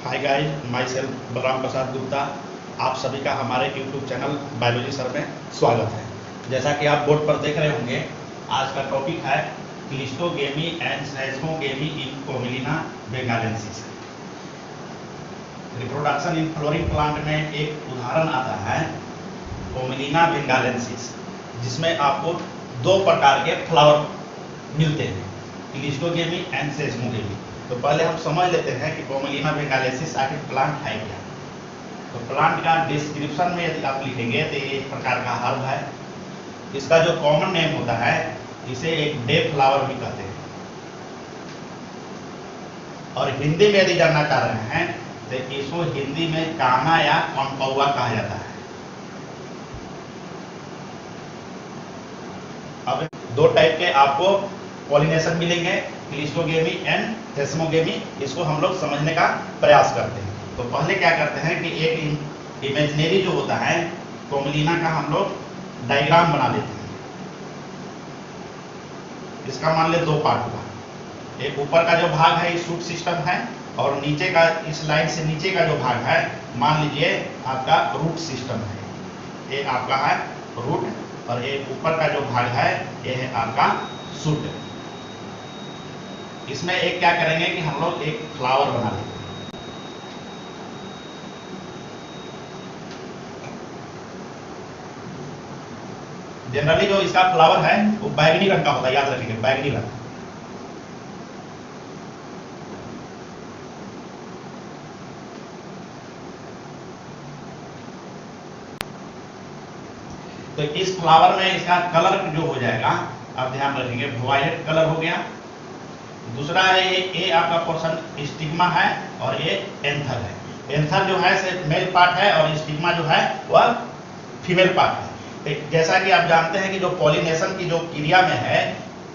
हाय guys, myself Balram Prasad Gupta. आप सभी का हमारे यूट्यूब चैनल बायोलॉजी सर में स्वागत है। जैसा कि आप बोर्ड पर देख रहे होंगे, आज का टॉपिक है cleistogamy and chasmogamy in Commelina benghalensis. Reproduction in flowering plant में एक उदाहरण आता है कोमिलिना बेंगालेंसिस, जिसमें आपको दो प्रकार के फ्लावर मिलते हैं, क्लिस्टोगेमी एंड सेस्मोगेमी। तो पहले हम समझ लेते हैं कि कोमिलिना बेंगालेंसिस आखिर प्लांट है क्या। तो प्लांट का डिस्क्रिप्शन में यदि आप लिखेंगे तो ये एक प्रकार का हर्ब है। इसका जो कॉमन नेम होता है, इसे एक डे फ्लावर भी कहते हैं। और हिंदी में यदि जानना चाह रहे हैं तो इसको हिंदी में काना या कौनकौवा कहा जाता है। अब दो टाइप के आपको पॉलिनेशन मिलेंगे, क्लिस्टोगेमी एंड सेस्मोगेमी। इसको हम लोग समझने का प्रयास करते हैं। तो पहले क्या करते हैं कि एक इमेजिनरी जो होता है कोमिलिना का हम लोग डायग्राम बना लेते हैं। इसका मान ले दो पार्ट हुआ, एक ऊपर का जो भाग है इस शूट सिस्टम है, और नीचे का इस लाइन से नीचे का जो भाग है मान लीजिए आपका रूट सिस्टम है। ये आपका है रूट, और एक ऊपर का जो भाग है ये है आपका शूट। इसमें एक क्या करेंगे कि हम लोग एक फ्लावर बना लेंगे। जनरली जो इसका फ्लावर है वो बैगनी रंग का होता है, याद रखिएगा, बैगनी रंग। तो इस फ्लावर में इसका कलर जो हो जाएगा, आप ध्यान रखेंगे, वायलेट कलर हो गया। दूसरा है ये आपका पोर्शन स्टिग्मा है, और ये एंथर है। एंथर जो है से मेल पार्ट है, और स्टिग्मा जो है वह फीमेल पार्ट है। तो जैसा कि आप जानते हैं कि जो पॉलिनेशन की जो क्रिया में है,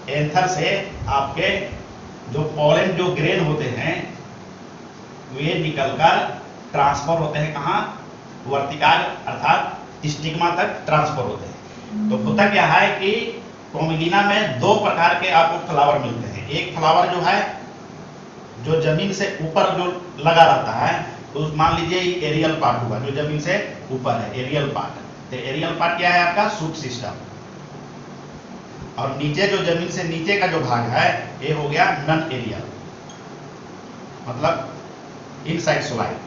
एंथर से आपके जो पॉलन जो ग्रेन होते हैं वे निकलकर ट्रांसफर होते हैं कहाँ, वर्तिकाल अर्थात स्टिग्मा तक ट्रांसफर होते हैं। तो होता क्या है कि कोमिलिना में दो प्रकार के आपको फ्लावर मिलते हैं। एक फ्लावर जो है जो जमीन से ऊपर जो लगा रहता है, तो मान लीजिए एरियल पार्ट हुआ जो जमीन से ऊपर है, एरियल पार्ट। तो एरियल पार्ट क्या है आपका शूट सिस्टम, और नीचे जो जमीन से नीचे का जो भाग है ये हो गया नन एरियल, मतलब इनसाइड सॉइल,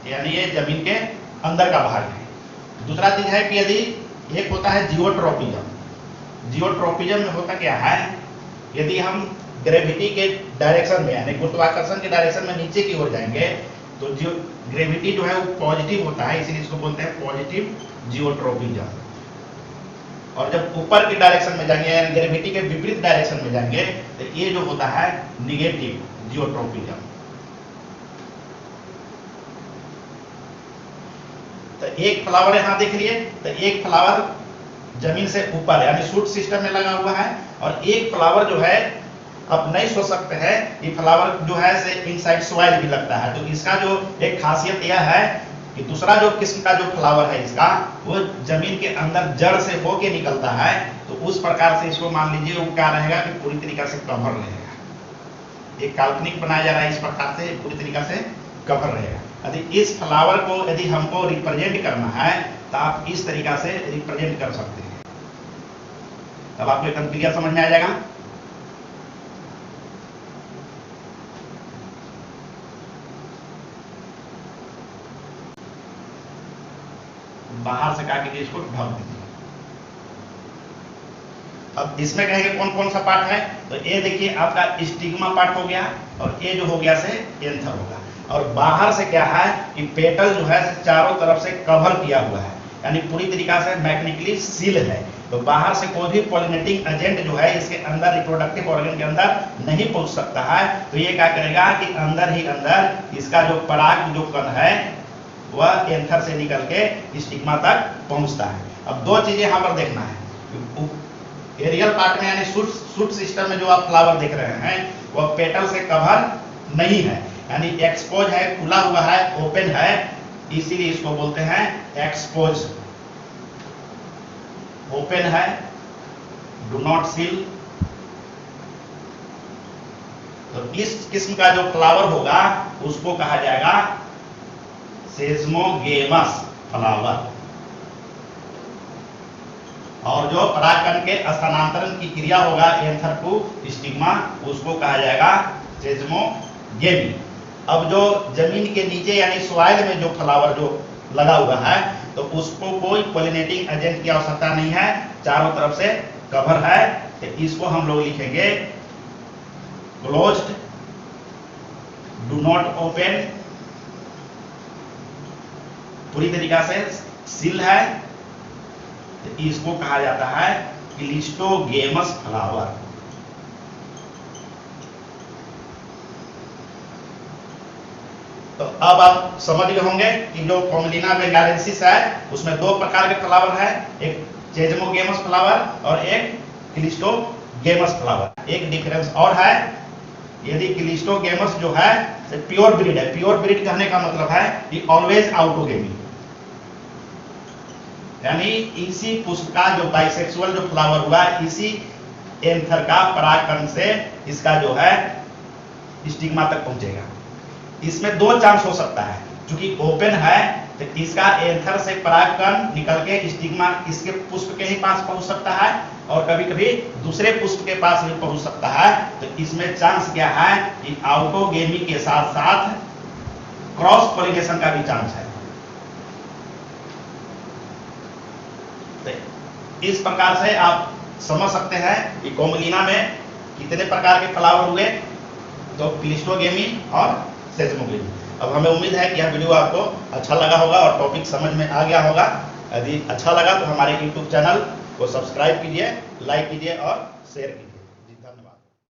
यानी ये जमीन के अंदर का भाग है। दूसरा चीज है कि यदि एक होता है जियोट्रोपिज्म। जियोट्रोपिज्म में होता क्या है, यदि हम ग्रेविटी के डायरेक्शन में यानी गुरुत्वाकर्षण के डायरेक्शन में नीचे की ओर जाएंगे तो जो ग्रेविटी जो है वो पॉजिटिव होता है, इसीलिए इसको बोलते हैं पॉजिटिव जियोट्रोपिज्म। और जब ऊपर के डायरेक्शन में जाएंगे यानी ग्रेविटी के विपरीत डायरेक्शन में जाएंगे तो ये जो होता है निगेटिव जियोट्रोपिज्म। तो एक फ्लावर यहां देख लिए, तो एक फ्लावर जमीन से ऊपर यानी शूट सिस्टम में लगा हुआ है, और एक फ्लावर जो है अब नहीं सोच सकते हैं ये फ्लावर जो है से इनसाइड सॉइल भी लगता है। तो इसका जो एक खासियत यह है कि दूसरा जो किस्म का जो फ्लावर है इसका वो जमीन के अंदर जड़ से होके निकलता है। तो उस प्रकार से इसको मान लीजिए वो क्या रहेगा कि पूरी तरीका से कवर रहेगा। एक काल्पनिक बनाया जा रहा है, इस प्रकार से पूरी तरीका से कवर रहेगा। यदि इस फ्लावर को यदि हमको रिप्रेजेंट करना है तो आप इस तरीका से रिप्रेजेंट कर सकते हैं। तब आपको एकदम क्लियर समझ में आ जाएगा। बाहर से क्या कीजिए, इसको ढक दीजिए। अब इसमें कहेंगे कौन कौन सा पार्ट है, तो ये देखिए आपका स्टिग्मा पार्ट हो गया, और ये जो हो गया से एंथर होगा। और बाहर से क्या है कि पेटल जो है चारों तरफ से कवर किया हुआ है, यानी पूरी तरीका से मैग्नेटिकली सील है। तो बाहर से कोई भी पॉलिनेटिंग एजेंट जो है इसके अंदर रिप्रोडक्टिव ऑर्गन के अंदर नहीं पहुंच सकता है। तो ये क्या करेगा कि अंदर ही अंदर इसका जो पराग जो कण है वह एंथर से निकल के स्टिग्मा तक पहुंचता है। अब दो चीजें यहाँ पर देखना है, एरियल पार्ट में यानी शूट सिस्टम में जो आप फ्लावर देख रहे हैं वह पेटल से कवर नहीं है, यानी एक्सपोज है, खुला हुआ है, ओपन है, इसीलिए इसको बोलते हैं एक्सपोज। ओपन है, डू नॉट सील, तो इस किस्म का जो फ्लावर होगा उसको कहा जाएगा सेस्मोगेमस फ्लावर। और जो परागकण के स्थानांतरण की क्रिया होगा एंथर टू स्टिग्मा, उसको कहा जाएगा सेस्मोगेमी। अब जो जमीन के नीचे यानी सॉइल में जो फ्लावर जो लगा हुआ है तो उसको कोई पॉलिनेटिंग एजेंट की आवश्यकता नहीं है, चारों तरफ से कवर है, तो इसको हम लोग लिखेंगे क्लोज्ड, डू नॉट ओपन, पूरी तरीका से सील है, तो इसको कहा जाता है क्लिस्टोगेमस फ्लावर। तो अब आप समझ गए होंगे कि जो कॉमलिना बेंगालेंसिस है उसमें दो प्रकार के फ्लावर है, एक सेस्मोगेमस फ्लावर और एक क्लिस्टोगेमस फ्लावर। एक डिफरेंस और है, यदि क्लिस्टोगेमस जो है प्योर ब्रीड है, प्योर ब्रीड कहने का मतलब है कि ऑलवेज आउटोगेमी, यानी इसी पुष्प का जो बाइसेक्सुअल जो फ्लावर हुआ इसी एंथर का परागकण से इसका जो है स्टिग्मा तक पहुंचेगा। इसमें दो चांस हो सकता है, क्योंकि ओपन है तो इसका एंथर से परागकण निकल के स्टिग्मा इसके पुष्प के ही पास पहुंच सकता है और कभी कभी दूसरे पुष्प के पास भी पहुंच सकता है। तो इसमें चांस क्या है कि आउटोगेमी के साथ साथ क्रॉस पॉलिनेशन का भी चांस है। तो इस प्रकार से आप समझ सकते हैं कि कॉमलिना में कितने प्रकार के फ्लावर हुए, तो क्लिस्टोगेमी और सेस्मोगेमी। अब हमें उम्मीद है कि यह वीडियो आपको अच्छा लगा होगा और टॉपिक समझ में आ गया होगा। यदि अच्छा लगा तो हमारे YouTube चैनल को सब्सक्राइब कीजिए, लाइक कीजिए और शेयर कीजिए।